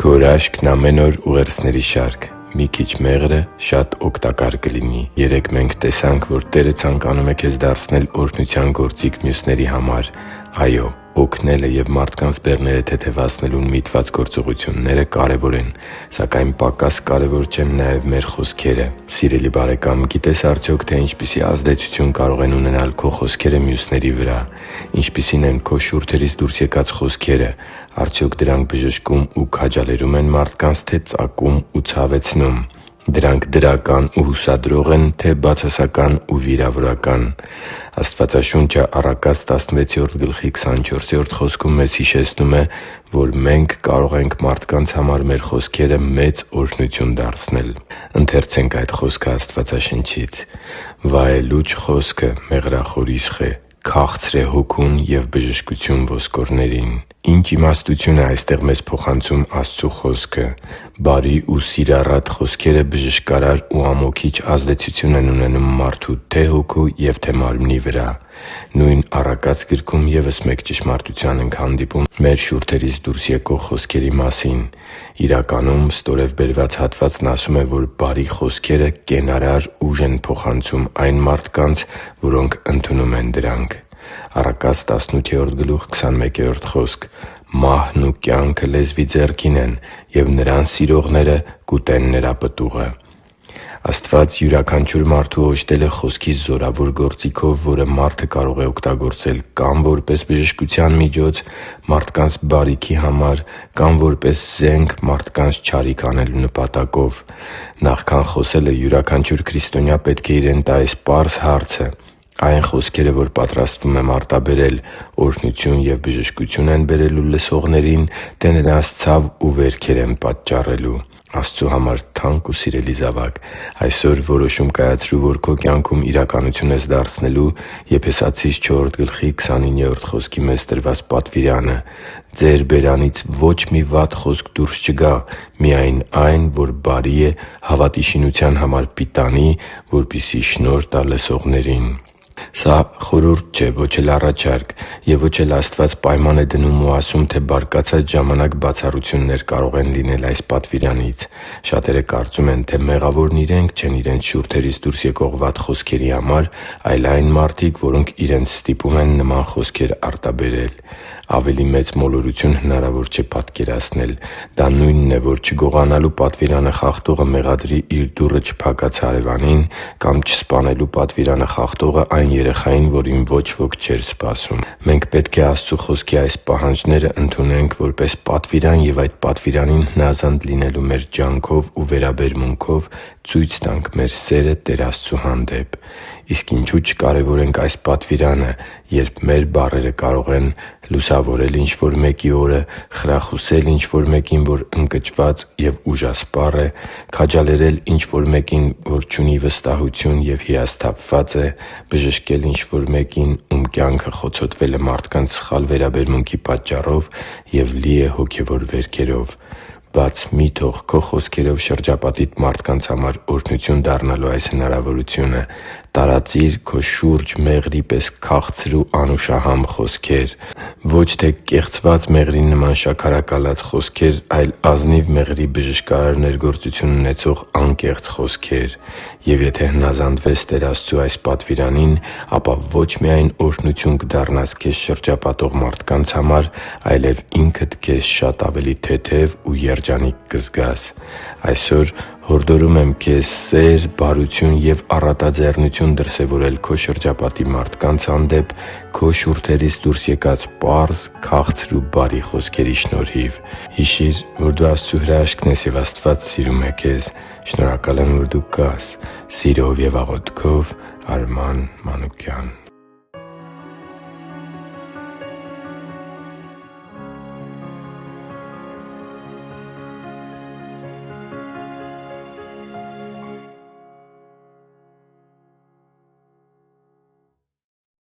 Քո հրաշքն ամեն օր ուղերձների շարք։ Մի քիչ մեղրը շատ օգտակար կլինի։ Երեկ մենք տեսանք, որ Տերը ցանկանում է քեզ դարձնել օրհնության գործիք մյուսների համար։ Այո, օգնելը և մարդկանց բեռները թեթևացնելուն միտված գործողությունները կարևոր են, սակայն պակաս կարևոր չեն նաև մեր խոսքերը։ Սիրելի՛ բարեկամ, գիտե՞ս արդյոք, թե ինչպիսի ազդեցություն կարող են ունենալ քո խոսքերը մյուսների վրա։ Ինչպիսի՞ն են քո շուրթերից դուրս եկած խոսքերը։ Արդյոք դրանք բժշկում ու քաջալերում են մարդկանց, թե ծակում ու ցավեցնում։ Դրանք դրական ու հուսադրո՞ղ են, թե բացասական ու վիրավորական։ Աստվածաշունչը Առակաց 16:24 խոսքում մեզ հիշեցնում է, որ մենք կարող ենք մարդկանց համար մեր խոսքերը մեծ օրհնություն դարձնել։ «Վայելուչ խոսքը մեղրախորիսխ է, քաղցր է հոգուն և բժշկություն ոսկորներին»։ Ինչ իմաստություն է այստեղ մեզ փոխանցում Աստծու Խոսքը։ Բարի ու սիրառատ խոսքերը բժշկարար ու ամոքիչ ազդեցություն են ունենում մարդու թե՛ հոգու և թե՛ մարմնի վրա։ Նույն Առակաց գրքում ևս մեկ ճշմարտության ենք հանդիպում մեր շուրթերից դուրս եկող խոսքերի մասին։ Իրականում, ստորև բերված հատվածն ասում է, որ բարի խոսքերը կենարար ուժ են փոխանցում այն մարդկանց, որոնք ընդունում են դրանք։ Առակաց 18:21 «Մահն ու կյանքը լեզվի ձեռքին են, և նրան սիրողները կուտեն նրա պտուղը»։ Աստված յուրաքանչյուր մարդու օժտել է խոսքի զորավոր գործիքով, որը մարդը կարող է օգտագործել կա՛մ որպես բժշկության միջոց մարդկանց բարիքի համար, կա՛մ որպես զենք մարդկանց չարիք անելու նպատակով։ Նախքան խոսելը յուրաքանչյուր քրիստոնյա պետք է իրեն տա այս պարզ հարցը՝ այն խոսքերը, որ պատրաստվում եմ արտաբերել, օրհնություն և բժշկություն են բերելու լսողներին, թե նրանց ցավ ու վերքեր են պատճառելու։ Աստծու համար թանկ ու սիրելի՛ զավակ, այսօր որոշում կայացրու, որ քո կյանքում իրականություն ես դարձնելու Եփեսացիս 4:29 խոսքի մեջ տրված պատվիրանը՝ «Ձեր բերանից ոչ մի վատ խոսք դուրս չգա, միայն այն, որ բարի է, հավատի շինության համար պիտանի, որպեսզի շնորհ տա լսողներին»։ Սա խորհուրդ չէ, ոչ էլ առաջարկ։ Եվ ոչ էլ Աստված պայման է դնում ու ասում, թե բարկացած ժամանակ բացառություններ կարող են լինել այս պատվիրանից։ Շատերը կարծում են, թե մեղավորն իրենք չեն իրենց շուրթերից դուրս եկող վատ խոսքերի համար, այլ այն մարդիկ, որոնք իրենց ստիպում են նման խոսքեր արտաբերել։ Ավելի մեծ մոլորություն հնարավոր չէ պատկերացնել։ Դա նույնն է, որ չգողանալու պատվիրանը խախտողը մեղադրի իր դուռը չփակած հարևանին կամ չսպանելու պատվիրանը խախտողը այն երեխային, որին ոչ ոք չէր սպասում։ Մենք պետք է Աստծու Խոսքի այս պահանջները ընդունենք որպես պատվիրան և այդ պատվիրանին հնազանդ լինելու մեր ջանքով ու վերաբերմունքով ցույց տանք մեր սերը Տեր Աստծու հանդեպ։ Իսկ ինչու՞ չկարևորենք այս պատվիրանը, երբ մեր բառերը կարող են լուսավորել ինչ-որ մեկի օրը, խրախուսել ինչ-որ մեկին, որ ընկճված և ուժասպառ է, քաջալերել ինչ-որ մեկին, որ չունի վստահություն և հիասթափված է, բժշկել ինչ-որ մեկին, ում կյանքը խոցոտվել է մարդկանց սխալ վերաբերմունքի պատճառով և լի է հոգևոր վերքերով։ Բաց մի՛ թող քո խոսքերով շրջապատիդ մարդկանց համար օրհնություն դառնալու այս հնարավորությունը։ Տարածի՛ր քո շուրջ մեղրի պես քաղցր ու անուշահամ խոսքեր։ Ոչ թե կեղծված մեղրի նման շաքարակալած խոսքեր, այլ ազնիվ մեղրի բժշկարար ներգործություն ունեցող անկեղծ խոսքեր։ Եվ եթե հնազանդվես Տեր Աստծու այս պատվիրանին, ապա ոչ միայն օրհնություն կդառնաս քեզ շրջապատող մարդկանց համար, այլև ինքդ քեզ շատ ավելի թեթև ու երջանիկ կզգաս։ Այսօր հորդորում եմ քեզ սեր, բարություն և առատաձեռնություն դրսևորել քո շրջապատի մարդկանց հանդեպ քո շուրթերից դուրս եկած պարզ, քաղցր ու բարի խոսքերի շնորհիվ։ Հիշի՛ր, որ դու Աստծո հրաշքն ես, և Աստված սիրում է քեզ։ Շնորհակալ եմ, որ դու կա՛ս։ Սիրով և աղոթքով, Արման Մանուկյան։